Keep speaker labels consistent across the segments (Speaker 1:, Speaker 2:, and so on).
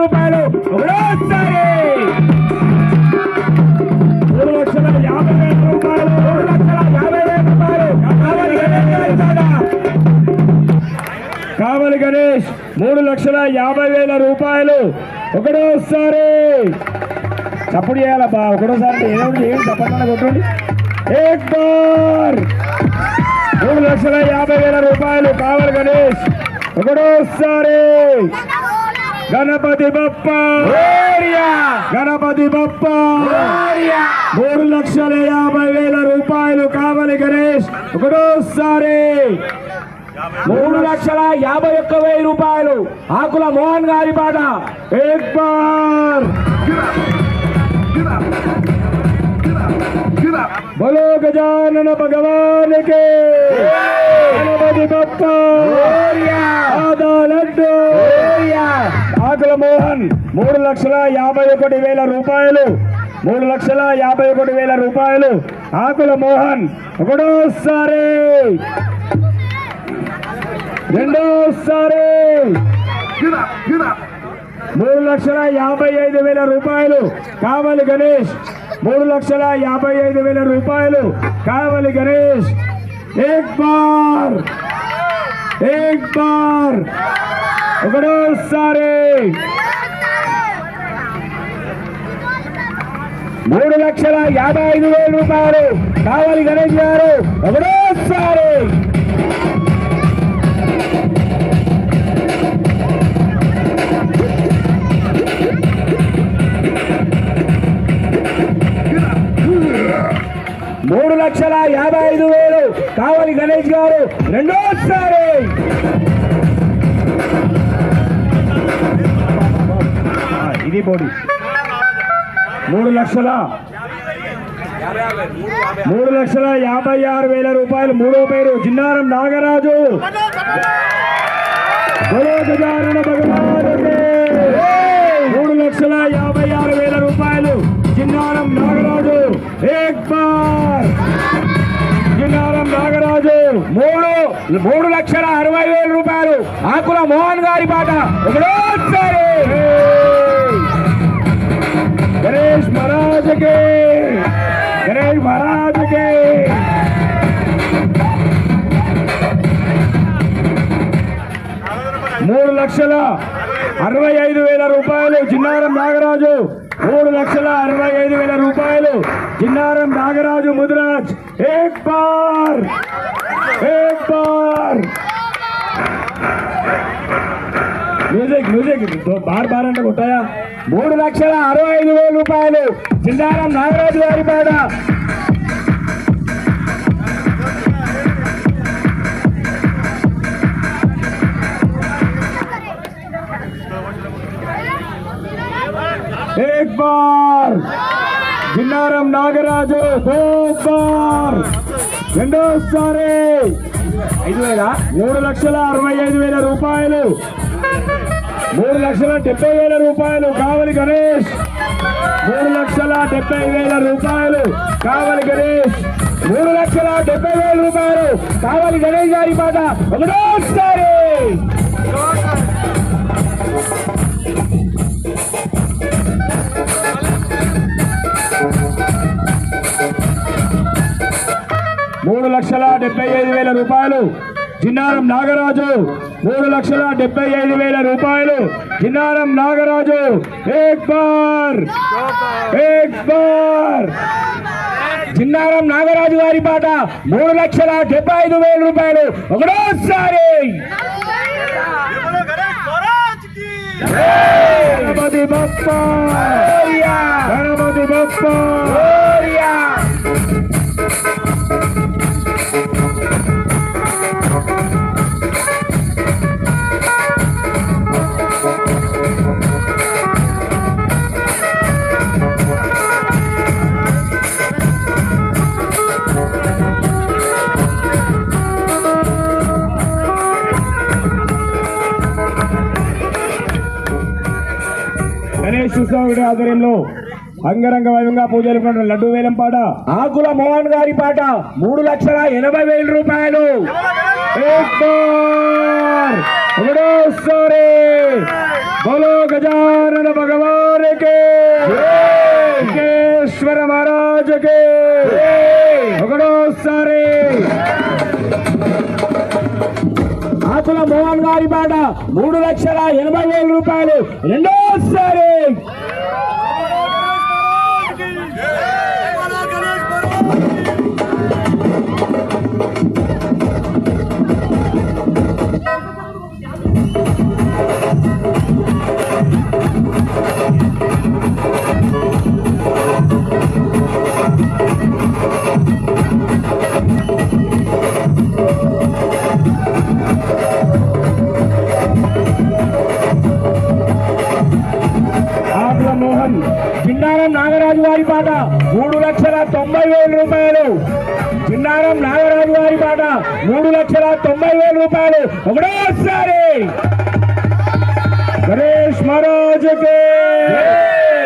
Speaker 1: రూపాయలు ఒకటోసారి 3,50,000 రూపాయలు 3,50,000 కావలి గణేష్ 3,50,000 రూపాయలు ఒకటోసారి చప్పుడు చేయాలబ్బా ఒకటోసారి ఏం చప్పట్ల కొట్టండి ఏక్ బార్ 3,50,000 రూపాయలు కావలి గణేష్ ఒకటోసారి గణపతి బప్ప గణపతి బప్ప 3,50,000 రూపాయలు కావలి గణేష్ ఒకటోసారి 3,51,000 రూపాయలు ఆకుల మోహన్ గారి పాట ఏక్ బార్ बोलो गजानन भगवान के गणपति बप्पा आधा लड्डू ఆకుల మోహన్ 3,51,000 రూపాయలు 3,51,000 రూపాయలు ఆకుల మోహన్ ఒకటోసారి రెండోసారి 3,55,000 రూపాయలు కావలి గణేష్ 3,55,000 రూపాయలు కావలి గణేష్ ఏక్ బార్ ఒకటోసారి 3,55,000 రూపాయలు కావలి గణేష్ గారు ఒకటోసారి 3,55,000 కావలి గణేష్ గారు రెండోసారి ఇది బోడి 3,56,000 రూపాయలు మూడో పేరు జిన్నారం నాగరాజు గజానన భగవానుడే 3,56,000 రూపాయలు జిన్నారం నాగరాజు ఏక్ బార్ జిన్నారం నాగరాజు 3,60,000 రూపాయలు ఆకుల మోహన్ గారి పాట ఒకటోసారి గణేష్ మహారాజ్ కే 3,65,000 రూపాయలు జిన్నారం నాగరాజు 3,65,000 రూపాయలు జిన్నారం నాగరాజు ముదిరాజ్ ఏక్ బార్ మ్యూజిక్ బార్ అంటే కొట్టాయా 3,65,000 రూపాయలు జిన్నారం నాగరాజు గారి పాట एक बार జిన్నారం నాగరాజు 2 బార్ రెండోసారి 3,65,000 రూపాయలు 3,70,000 రూపాయలు కావలి గణేష్ 3,70,000 రూపాయలు కావలి గణేష్ 3,70,000 రూపాయలు కావలి గణేష్ గారి పాట ఒకటోసారి ₹3,75,000 రూపాయలు జిన్నారం నాగరాజు 3,75,000 రూపాయలు జిన్నారం నాగరాజు ఏక్ బార్ జిన్నారం నాగరాజు గారి పాట 3,75,000 రూపాయలు ఒకటోసారి గణపతి బప్ప గణేష్ ఉత్సవ ఆధ్వర్యంలో అంగరంగ వైభవంగా పూజలు లడ్డు వేలం పాట ఆకుల మోహన్ గారి పాట 3,80,000 రూపాయలు बोलो गजानन भगवान के विघ्नेश्वर महाराज के ఒకటోసారి ఆకుల మోహన్ గారి పాట 3,80,000 రూపాయలు రెండోసారి మోహన్ చిన్నారం నాగరాజు వారి పాట 3,90,000 రూపాయలు చిన్నారం నాగరాజు వారి పాట 3,90,000 రూపాయలు ఒకటోసారి గణేష్ మహారాజ్ కే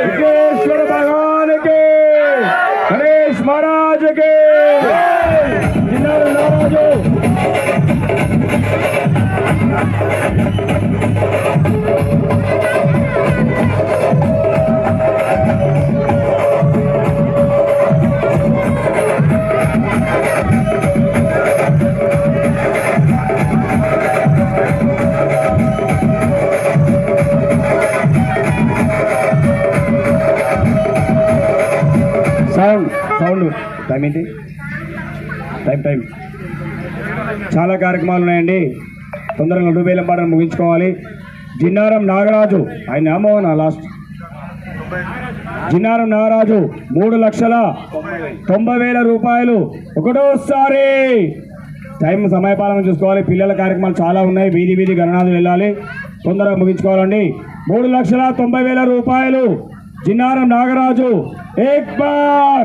Speaker 1: విఘ్నేశ్వర భగవాన్ కే గణేష్ మహారాజ్ కే చిన్నారం నాగరాజు సౌండ్ టైం ఏంటి టైం చాలా కార్యక్రమాలు ఉన్నాయండి. తొందరగా 2,000 పాటను ముగించుకోవాలి. జిన్నారం నాగరాజు ఆయన నామోనా లాస్ట్ జిన్నారం నాగరాజు 3,90,000 రూపాయలు ఒకటోసారి. టైం సమయపాలన చూసుకోవాలి. పిల్లల కార్యక్రమాలు చాలా ఉన్నాయి. వీధి గణనాథులు వెళ్ళాలి. తొందరగా ముగించుకోవాలండి. 3,90,000 రూపాయలు జిన్నారం నాగరాజు. एक बार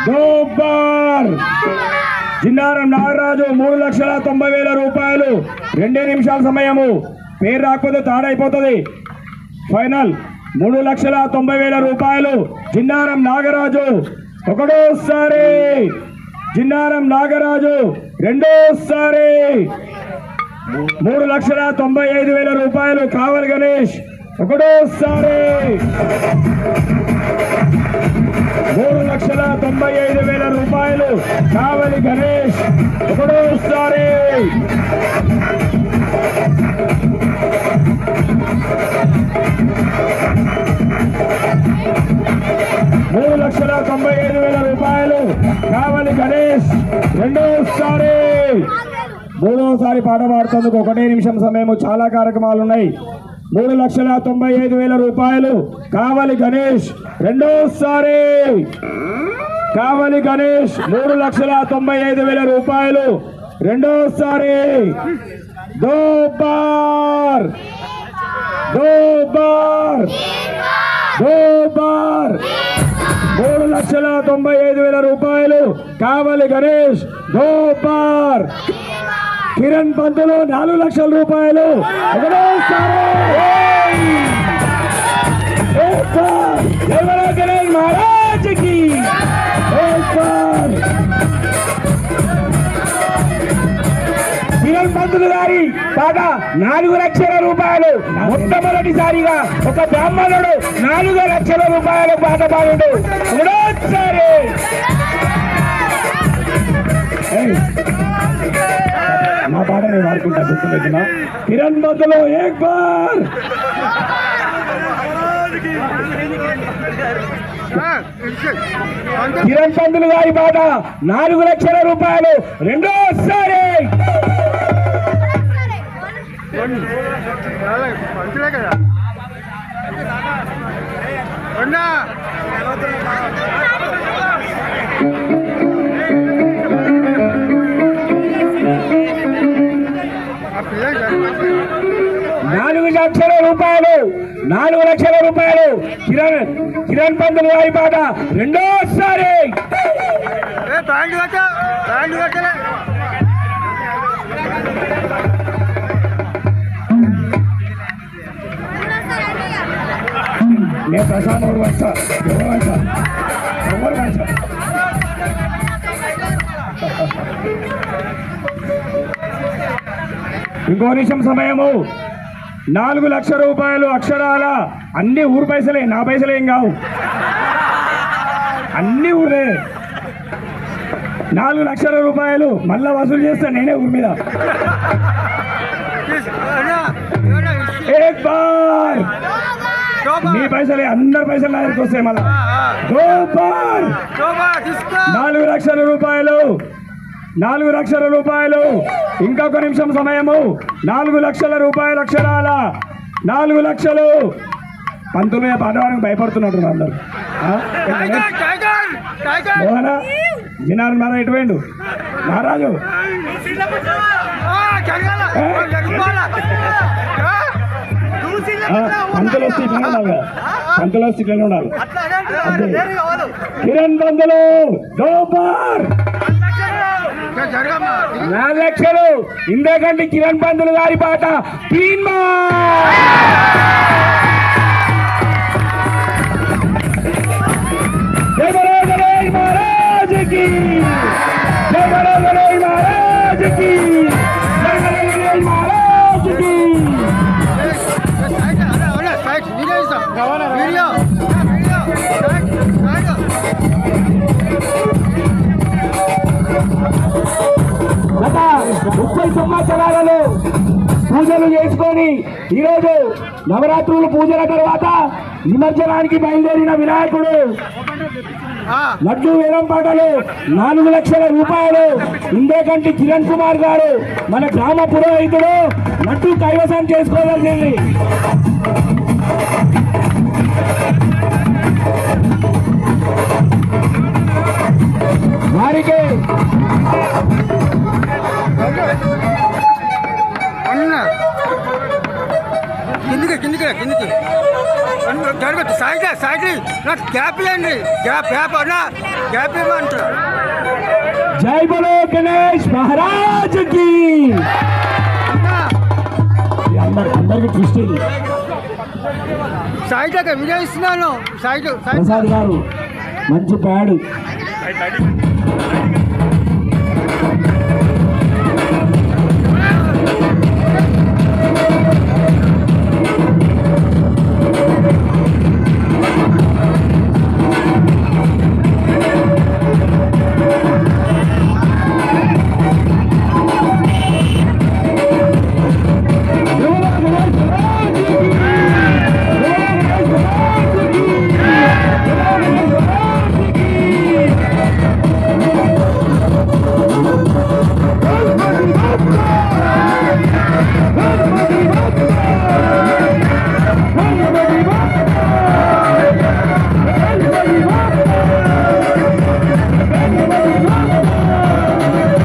Speaker 1: दो बार జిన్నారం నాగరాజు 3,90,000 రూపాయలు 2 నిమిషాల సమయము. పేరు రాకపోతే తాడైపోతుంది. ఫైనల్ 3,90,000 రూపాయలు జిన్నారం నాగరాజు ఒకటోసారి. జిన్నారం నాగరాజు రెండోసారి 3,95,000 రూపాయలు కావలి గణేష్ ఒకటోసారి. 3,95,000 రూపాయలు కావలి గణేష్ ఒకటోసారి. 3,95,000 రూపాయలు కావలి గణేష్ రెండోసారి. మూడోసారి పాట పాడుతందుకు 1 నిమిషం సమయము. చాలా కార్యక్రమాలు ఉన్నాయి. 3,95,000 రూపాయలు కావలి గణేష్ రెండోసారి. కావలి గణేష్ 3,95,000 రూపాయలు రెండోసారి. దో బార్ 3,95,000 రూపాయలు కావలి గణేష్ దో బార్. కిరణ్ పంతులు 4,00,000 రూపాయలు ఒకటోసారి. గణేష్ మహారాజ్కి కిరణ్ పంతులు గారి పాట 4,00,000 రూపాయలు. మొట్టమొదటిసారిగా ఒక బ్రాహ్మణుడు 4,00,000 రూపాయలు పాట పాడు ఒకటోసారి. నా పాట నేను వాడుకుంటా గుర్తుపెట్టినా. కిరణ్ పంతులు ఏక్ బార్. కిరణ్ పంతులు గారి పాట 4,00,000 రూపాయలు రెండోసారి. ₹4,00,000 కిరణ్ పంతులు గారి పాట రెండోసారి. मैं प्रशांत और वैसा ఇంకో నిమిషం సమయము. 4 లక్షల రూపాయలు అక్షరాల అన్ని ఊరు పైసలే, నా పైసలే ఏం కావు, అన్ని ఊరే. 4 లక్షల రూపాయలు మళ్ళా వసూలు చేస్తా నేనే ఊరి మీద. ఏక్ బార్ మీ పైసలే, అందరి పైసలు నా దగ్గరికి వస్తాయి మళ్ళా. 4 లక్షల రూపాయలు, 4 లక్షల రూపాయలు. ఇంకొక నిమిషం సమయము. 4 లక్షల రూపాయలు అక్షరాల 4 లక్షలు. పంతులు మీద పడడానికి భయపడుతున్నట్టు అందరు. మోహన జినారు మారా ఇటు పోయిండు మహారాజు. పంతులు వస్తే ఇట్లా ఉండాలి, పంతులు వస్తే ఇట్లా ఉండాలి. కిరణ్ పంతులు సూపర్. 4 లక్షలు. ఇంతకంటే కిరణ్ పంతులు గారి పాట తీన్మా. జై బలో గణేష్ మహారాజ్ కి, జై బలో గణేష్ మహారాజ్ కి, జై బలో గణేష్ మహారాజ్ కి. గత 30 సంవత్సరాలలో పూజలు చేసుకొని ఈరోజు నవరాత్రులు పూజల తర్వాత నిమజ్జనానికి బయలుదేరిన వినాయకుడు లడ్డు వేలం పాటలు 4 లక్షల రూపాయలు. ఇందేకంటి కిరణ్ కుమార్ గారు మన గ్రామ పురోహితుడు లడ్డు కైవసం చేసుకోవాల్సింది. వారికి
Speaker 2: కిందికి కిందికి కిందికి జరగదు. సైడ్ సైడ్ నాకు గ్యాప్ లేండి, గ్యాప్ అన్నా గ్యాప్ ఇవ్వమంటారు.
Speaker 1: జై బలో గణేష్ మహారాజ్ కి. అందరికి దృష్టి
Speaker 2: సైడ్ విజయిస్తున్నాను. సైడ్
Speaker 1: ప్రసాద్ గారు మంచి ప్యాడ్.